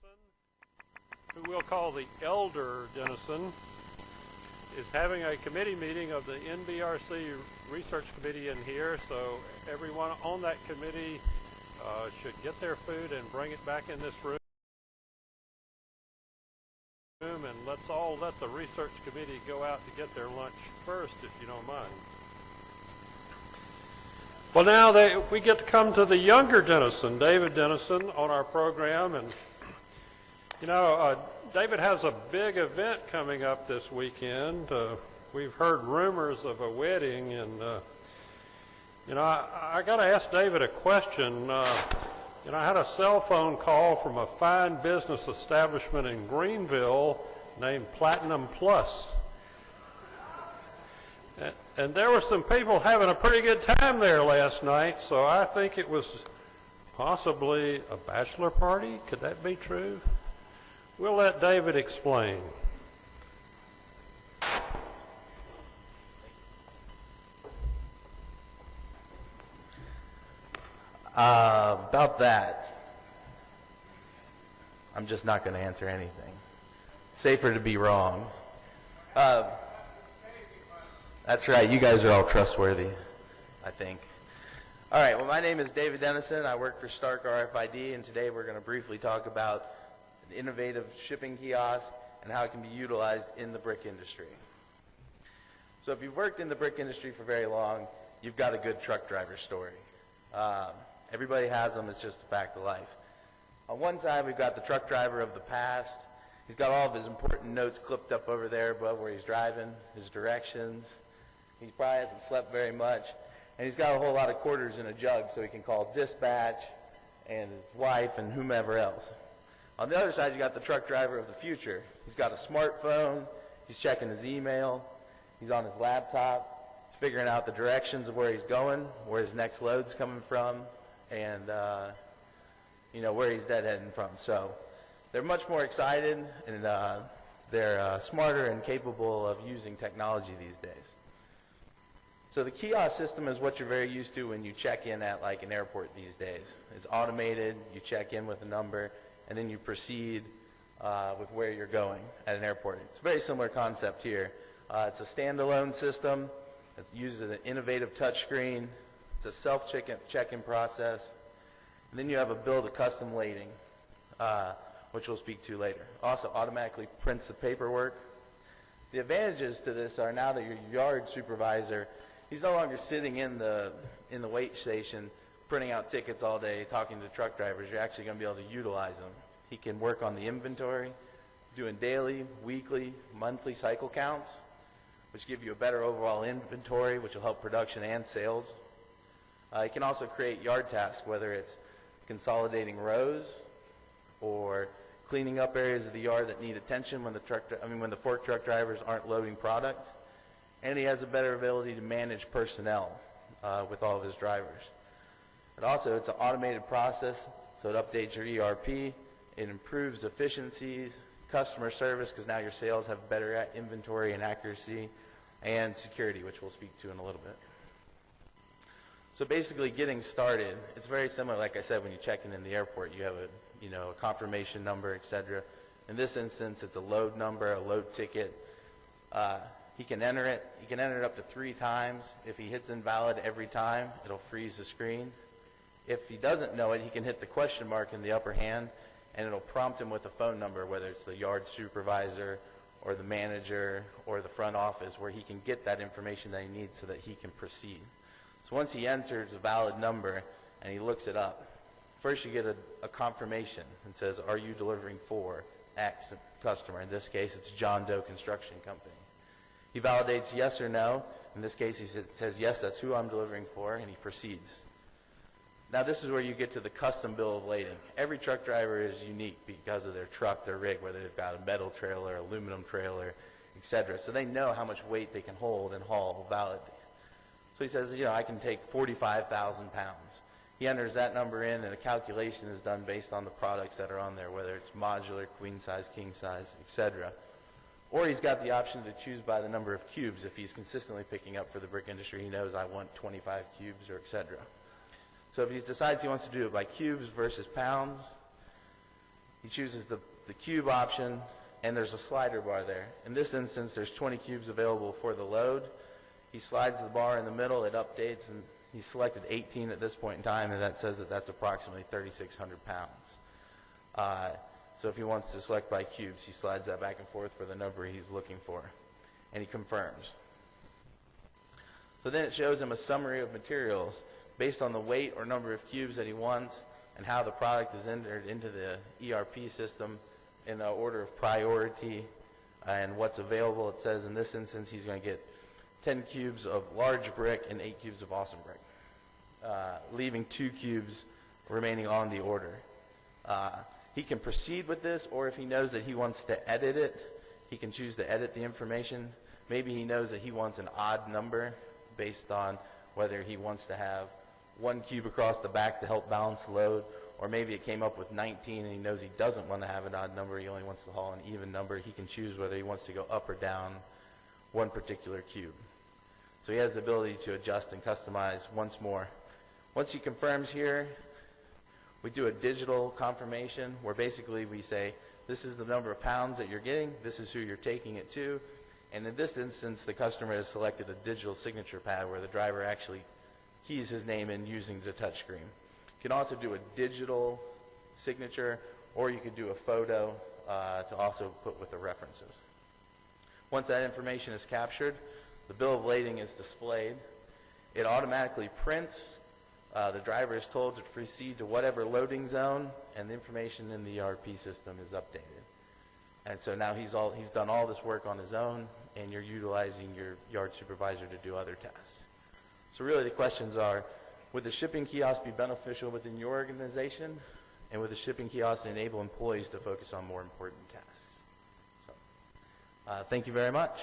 Denison, who we'll call the Elder Denison, is having a committee meeting of the NBRC Research Committee in here, so everyone on that committee should get their food and bring it back in this room, and let's all let the research committee go out to get their lunch first, if you don't mind. Well, now we get to come to the younger Denison, David Denison, on our program, and you know, David has a big event coming up this weekend. We've heard rumors of a wedding, and you know, I got to ask David a question. You know, I had a cell phone call from a fine business establishment in Greenville named Platinum Plus. And there were some people having a pretty good time there last night, so I think it was possibly a bachelor party. Could that be true? We'll let David explain. About that, I'm just not going to answer anything. Safer to be wrong. That's right, you guys are all trustworthy, I think. All right, well, my name is David Denison. I work for Stark RFID, and today we're going to briefly talk about an innovative shipping kiosk and how it can be utilized in the brick industry. So if you've worked in the brick industry for very long, you've got a good truck driver story. Everybody has them, it's just a fact of life. On one side, we've got the truck driver of the past. He's got all of his important notes clipped up over there above where he's driving, his directions. He probably hasn't slept very much. And he's got a whole lot of quarters in a jug so he can call dispatch and his wife and whomever else. On the other side, you got the truck driver of the future. He's got a smartphone. He's checking his email. He's on his laptop. He's figuring out the directions of where he's going, where his next load's coming from, and you know, where he's deadheading from. So they're much more excited, and they're smarter and capable of using technology these days. So the kiosk system is what you're very used to when you check in at like an airport these days. It's automated. You check in with a number, and then you proceed with where you're going at an airport. It's a very similar concept here. It's a standalone system. It uses an innovative touchscreen. It's a self-check-in process. And then you have a build a custom lading, which we'll speak to later. Also automatically prints the paperwork. The advantages to this are now that your yard supervisor, he's no longer sitting in the wait station printing out tickets all day, talking to truck drivers. You're actually going to be able to utilize them. He can work on the inventory, doing daily, weekly, monthly cycle counts, which give you a better overall inventory, which will help production and sales. He can also create yard tasks, whether it's consolidating rows or cleaning up areas of the yard that need attention when the fork truck drivers aren't loading product. And he has a better ability to manage personnel with all of his drivers. But also, it's an automated process, so it updates your ERP. It improves efficiencies, customer service, because now your sales have better inventory and accuracy, and security, which we'll speak to in a little bit. So basically, getting started, it's very similar, like I said, when you check in the airport, you have a confirmation number, etc. In this instance, it's a load number, a load ticket. He can enter it. He can enter it up to 3 times. If he hits invalid every time, it'll freeze the screen. If he doesn't know it, he can hit the question mark in the upper hand, and it'll prompt him with a phone number, whether it's the yard supervisor or the manager or the front office, where he can get that information that he needs so that he can proceed. So once he enters a valid number and he looks it up, first you get a confirmation and says, are you delivering for X customer? In this case, it's John Doe Construction Company. He validates yes or no. In this case, he says, yes, that's who I'm delivering for, and he proceeds. Now, this is where you get to the custom bill of lading. Every truck driver is unique because of their truck, their rig, whether they've got a metal trailer, aluminum trailer, etc. So they know how much weight they can hold and haul validly. So he says, I can take 45,000 pounds. He enters that number in, and a calculation is done based on the products that are on there, whether it's modular, queen size, king size, etc. Or he's got the option to choose by the number of cubes. If he's consistently picking up for the brick industry, he knows I want 25 cubes or etc. So if he decides he wants to do it by cubes versus pounds, He chooses the cube option, and there's a slider bar there. In this instance, there's 20 cubes available for the load. He slides the bar in the middle, it updates, and he's selected 18 at this point in time, and that says that that's approximately 3,600 pounds. So if he wants to select by cubes, he slides that back and forth for the number he's looking for, and he confirms. So then it shows him a summary of materials based on the weight or number of cubes that he wants and how the product is entered into the ERP system in the order of priority and what's available. It says in this instance he's going to get 10 cubes of large brick and 8 cubes of awesome brick, leaving 2 cubes remaining on the order. He can proceed with this, or if he knows that he wants to edit it, he can choose to edit the information. Maybe he knows that he wants an odd number based on whether he wants to have 1 cube across the back to help balance the load, or maybe it came up with 19 and he knows he doesn't want to have an odd number, he only wants to haul an even number. He can choose whether he wants to go up or down 1 particular cube. So he has the ability to adjust and customize once more. Once he confirms here, we do a digital confirmation where basically we say, this is the number of pounds that you're getting, this is who you're taking it to, and in this instance, the customer has selected a digital signature pad where the driver actually keys his name in using the touchscreen. You can also do a digital signature, or you could do a photo to also put with the references. Once that information is captured, the bill of lading is displayed. It automatically prints. The driver is told to proceed to whatever loading zone, and the information in the ERP system is updated. And so now he's done all this work on his own, and you're utilizing your yard supervisor to do other tasks. So really the questions are, would the shipping kiosk be beneficial within your organization, and would the shipping kiosk enable employees to focus on more important tasks? So, thank you very much.